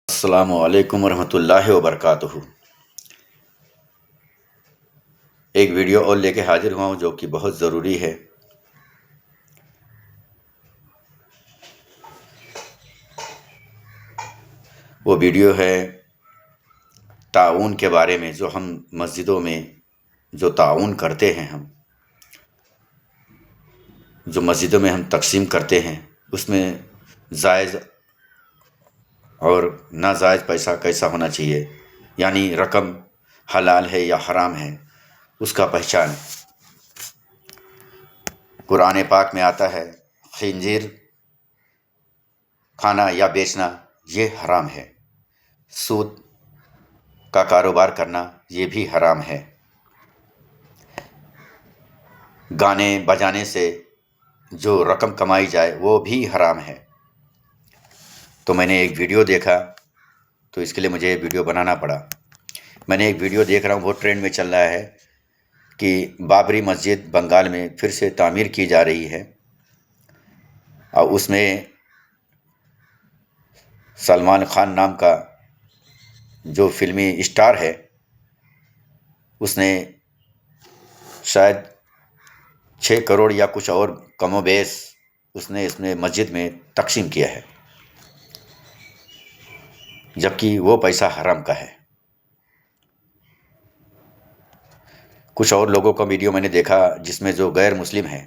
السلام علیکم ورحمۃ اللہ وبرکاتہ۔ ایک ویڈیو اور لے کے حاضر ہوا ہوں جو کہ بہت ضروری ہے۔ وہ ویڈیو ہے تعاون کے بارے میں، جو ہم مسجدوں میں جو تعاون کرتے ہیں، جو مسجدوں میں ہم تقسیم کرتے ہیں، اس میں جائز اور ناجائز پیسہ کیسا ہونا چاہیے، یعنی رقم حلال ہے یا حرام ہے، اس کا پہچان۔ قرآن پاک میں آتا ہے خنزیر کھانا یا بیچنا یہ حرام ہے، سود کا کاروبار کرنا یہ بھی حرام ہے، گانے بجانے سے جو رقم کمائی جائے وہ بھی حرام ہے۔ تو میں نے ایک ویڈیو دیکھا تو اس کے لیے مجھے ویڈیو بنانا پڑا۔ میں نے ایک ویڈیو دیکھ رہا ہوں، وہ ٹرینڈ میں چل رہا ہے کہ بابری مسجد بنگال میں پھر سے تعمیر کی جا رہی ہے، اور اس میں سلمان خان نام کا جو فلمی اسٹار ہے، اس نے شاید 6 کروڑ یا کچھ اور کم و بیش اس نے مسجد میں تقسیم کیا ہے، جبکہ وہ پیسہ حرام کا ہے۔ کچھ اور لوگوں کا ویڈیو میں نے دیکھا جس میں جو غیر مسلم ہیں،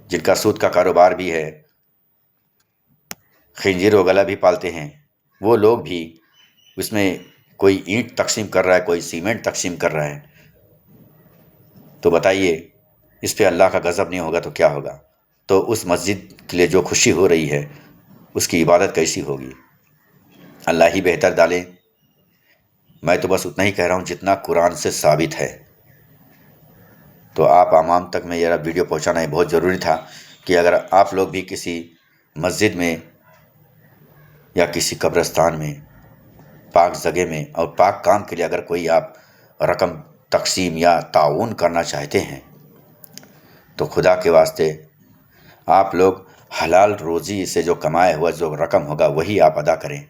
جن کا سود کا کاروبار بھی ہے، خنزیر وغیرہ بھی پالتے ہیں، وہ لوگ بھی اس میں کوئی اینٹ تقسیم کر رہا ہے، کوئی سیمنٹ تقسیم کر رہا ہے۔ تو بتائیے، اس پہ اللہ کا غضب نہیں ہوگا تو کیا ہوگا؟ تو اس مسجد کے لیے جو خوشی ہو رہی ہے، اس کی عبادت کیسی ہوگی؟ اللہ ہی بہتر ڈالے۔ میں تو بس اتنا ہی کہہ رہا ہوں جتنا قرآن سے ثابت ہے۔ تو آپ عوام تک میں یہ ویڈیو پہنچانا یہ بہت ضروری تھا کہ اگر آپ لوگ بھی کسی مسجد میں یا کسی قبرستان میں، پاک جگہ میں اور پاک کام کے لیے اگر کوئی آپ رقم تقسیم یا تعاون کرنا چاہتے ہیں، تو خدا کے واسطے آپ لوگ حلال روزی سے جو کمائے ہوا جو رقم ہوگا وہی آپ ادا کریں،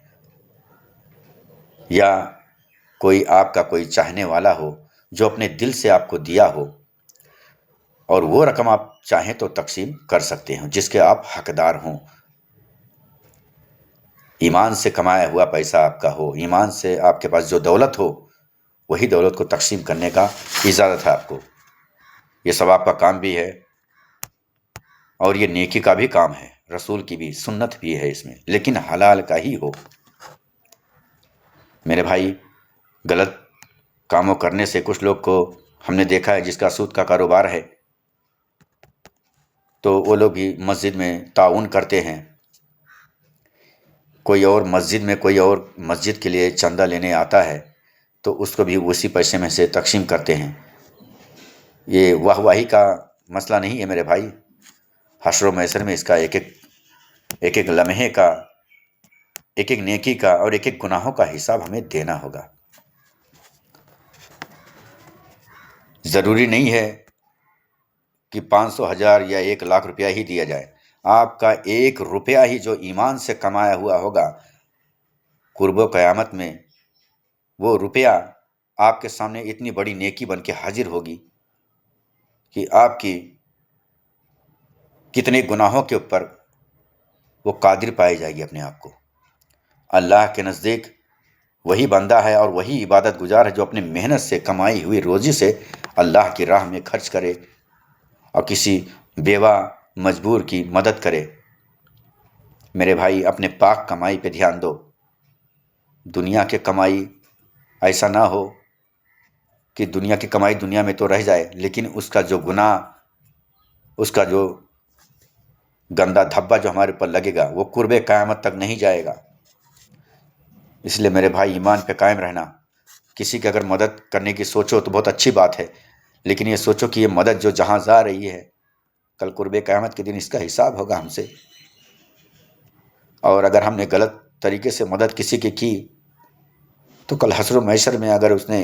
یا کوئی آپ کا کوئی چاہنے والا ہو جو اپنے دل سے آپ کو دیا ہو، اور وہ رقم آپ چاہیں تو تقسیم کر سکتے ہیں جس کے آپ حقدار ہوں۔ ایمان سے کمایا ہوا پیسہ آپ کا ہو، ایمان سے آپ کے پاس جو دولت ہو، وہی دولت کو تقسیم کرنے کا اجازت ہے آپ کو۔ یہ ثواب کا کام بھی ہے اور یہ نیکی کا بھی کام ہے، رسول کی بھی سنت بھی ہے اس میں، لیکن حلال کا ہی ہو۔ میرے بھائی، غلط کاموں کرنے سے کچھ لوگ کو ہم نے دیکھا ہے، جس کا سود کا کاروبار ہے، تو وہ لوگ بھی مسجد میں تعاون کرتے ہیں۔ کوئی اور مسجد کے لیے چندہ لینے آتا ہے تو اس کو بھی اسی پیسے میں سے تقسیم کرتے ہیں۔ یہ واہ واہی کا مسئلہ نہیں ہے میرے بھائی، حشر و محشر میں اس کا ایک ایک لمحے کا، ایک ایک نیکی کا اور ایک ایک گناہوں کا حساب ہمیں دینا ہوگا۔ ضروری نہیں ہے کہ 500 ہزار یا 1 لاکھ روپیہ ہی دیا جائے۔ آپ کا 1 روپیہ ہی جو ایمان سے کمایا ہوا ہوگا، قرب و قیامت میں وہ روپیہ آپ کے سامنے اتنی بڑی نیکی بن کے حاضر ہوگی کہ آپ کی کتنے گناہوں کے اوپر وہ قادر پائی جائے گی اپنے آپ کو۔ اللہ کے نزدیک وہی بندہ ہے اور وہی عبادت گزار ہے جو اپنے محنت سے کمائی ہوئی روزی سے اللہ کی راہ میں خرچ کرے اور کسی بیوہ مجبور کی مدد کرے۔ میرے بھائی، اپنے پاک کمائی پہ دھیان دو۔ دنیا کی کمائی ایسا نہ ہو کہ دنیا کی کمائی دنیا میں تو رہ جائے، لیکن اس کا جو گناہ، اس کا جو گندا دھبا جو ہمارے اوپر لگے گا، وہ قرب قیامت تک نہیں جائے گا۔ اس لیے میرے بھائی، ایمان پہ قائم رہنا۔ کسی کی اگر مدد کرنے کی سوچو تو بہت اچھی بات ہے، لیکن یہ سوچو کہ یہ مدد جو جہاں جا رہی ہے، کل قرب قیامت کے دن اس کا حساب ہوگا ہم سے۔ اور اگر ہم نے غلط طریقے سے مدد کسی کی تو کل حشر و محشر میں اگر اس نے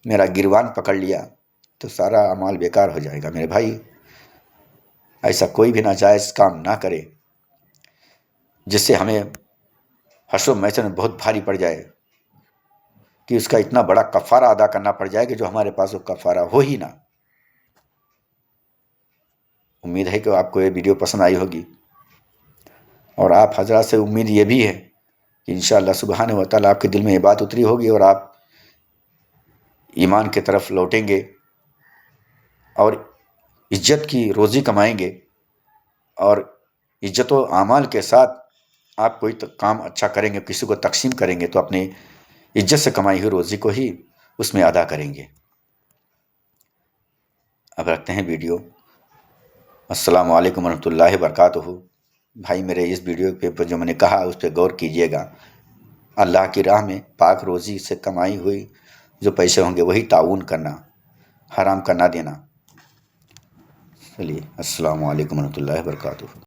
میرا گریبان پکڑ لیا تو سارا اعمال بیکار ہو جائے گا۔ میرے بھائی، ایسا کوئی بھی ناجائز کام نہ کرے جس سے ہمیں حشر و محشر میں بہت بھاری پڑ جائے کہ اس کا اتنا بڑا کفارہ ادا کرنا پڑ جائے کہ جو ہمارے پاس وہ کفارہ ہو ہی نہ۔ امید ہے کہ آپ کو یہ ویڈیو پسند آئی ہوگی، اور آپ حضرات سے امید یہ بھی ہے کہ انشاءاللہ سبحانہ و تعالیٰ آپ کے دل میں یہ بات اتری ہوگی اور آپ ایمان کی طرف لوٹیں گے اور عزت کی روزی کمائیں گے، اور عزت و اعمال کے ساتھ آپ کوئی کام اچھا کریں گے، کسی کو تقسیم کریں گے تو اپنی عزت سے کمائی ہوئی روزی کو ہی اس میں ادا کریں گے۔ اب رکھتے ہیں ویڈیو۔ السلام علیکم ورحمۃ اللہ وبرکاتہ۔ بھائی میرے اس ویڈیو پہ جو میں نے کہا اس پہ غور کیجئے گا۔ اللہ کی راہ میں پاک روزی سے کمائی ہوئی جو پیسے ہوں گے وہی تعاون کرنا، حرام کا نہ دینا۔ چلیے، السلام علیکم ورحمۃ اللہ وبرکاتہ۔